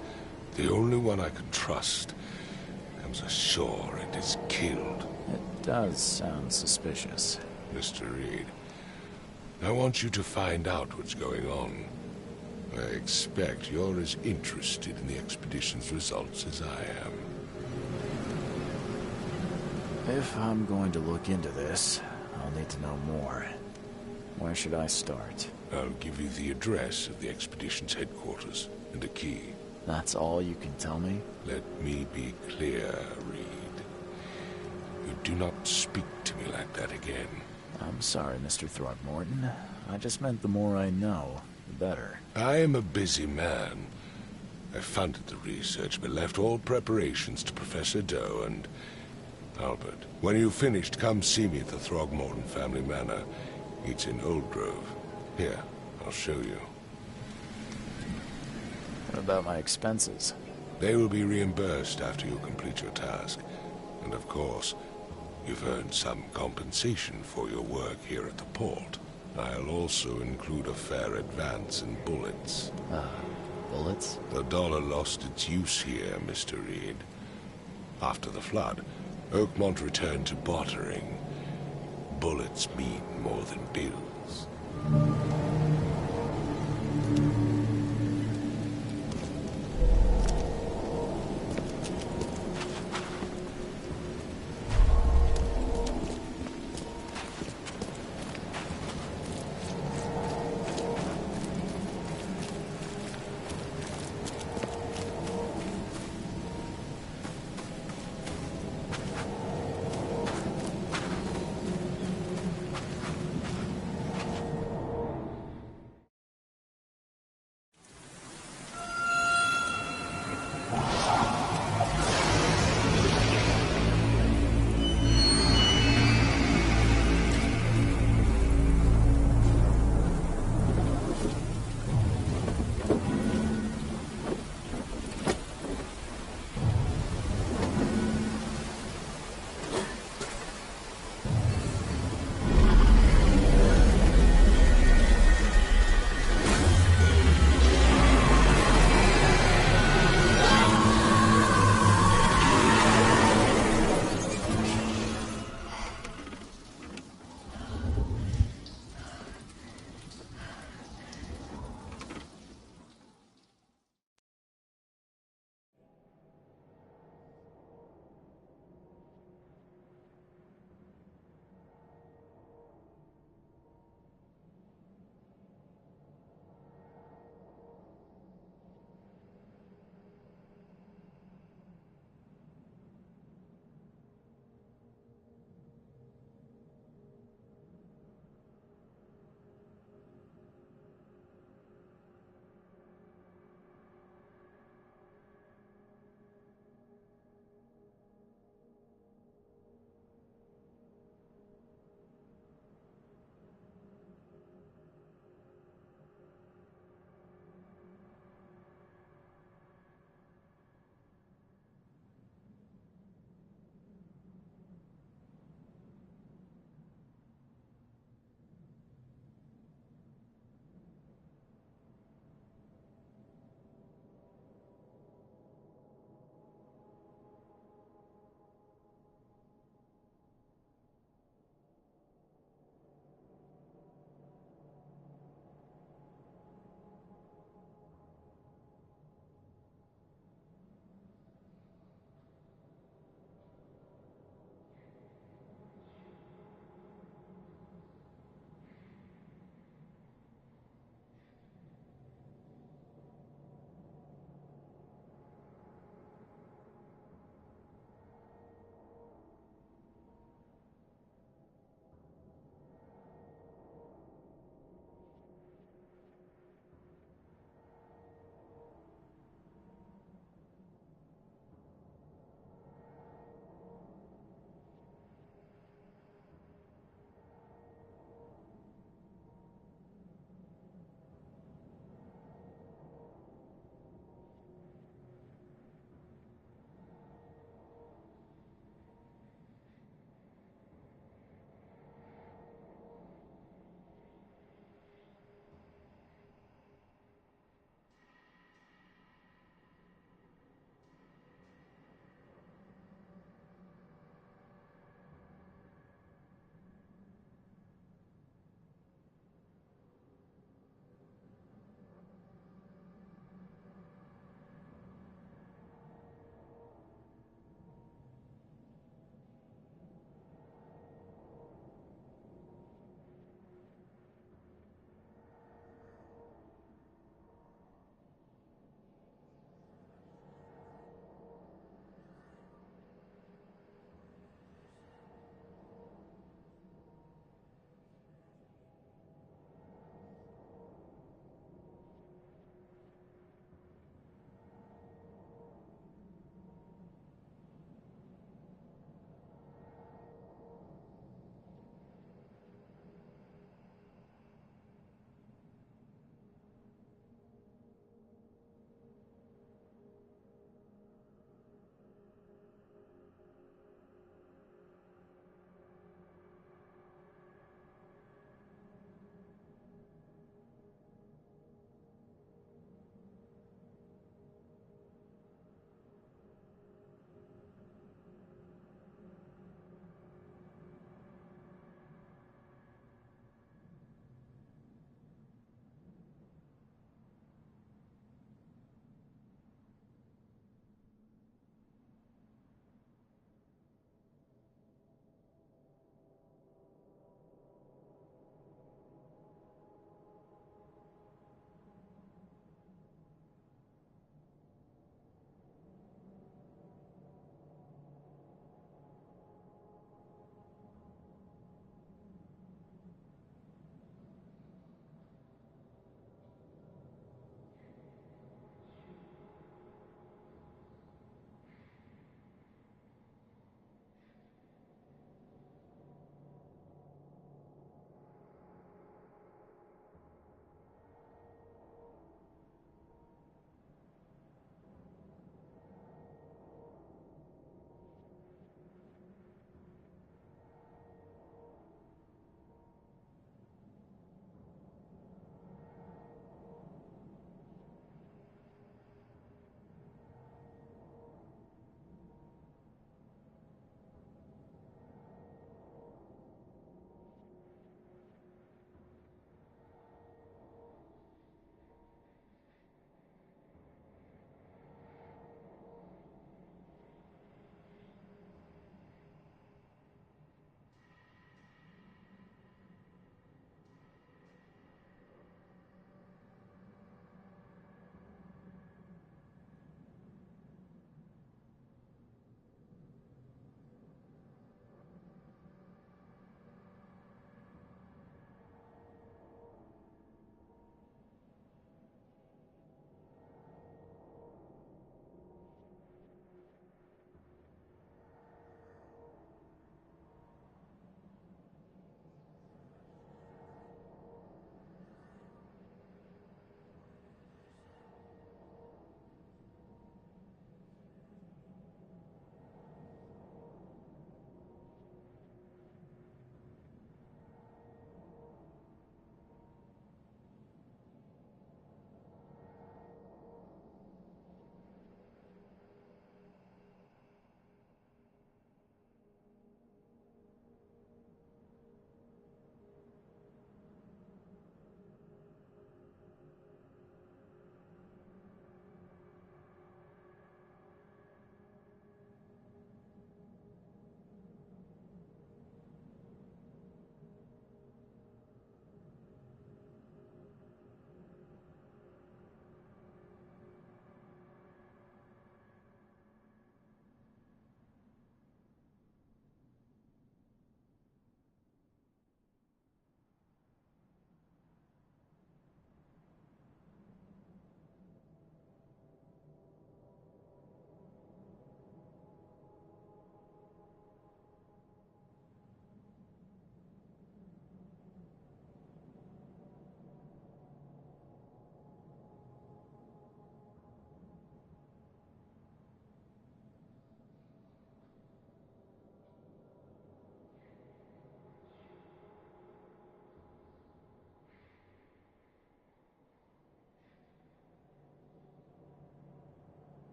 the only one I could trust, comes ashore and is killed. It does sound suspicious. Mr. Reed, I want you to find out what's going on. I expect you're as interested in the expedition's results as I am. If I'm going to look into this, I'll need to know more. Where should I start? I'll give you the address of the expedition's headquarters and a key. That's all you can tell me? Let me be clear, Reed. You do not speak to me like that again. I'm sorry, Mr. Throgmorton. I just meant the more I know, the better. I am a busy man. I funded the research, but left all preparations to Professor Doe and Albert. When you've finished, come see me at the Throgmorton family manor. It's in Old Grove. Here, I'll show you. What about my expenses? They will be reimbursed after you complete your task. And of course, you've earned some compensation for your work here at the port. I'll also include a fair advance in bullets. Bullets? The dollar lost its use here, Mr. Reed. After the flood, Oakmont returned to bartering. Bullets mean more than bills.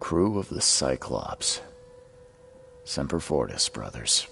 crew of the Cyclops. Semper Fortis, brothers.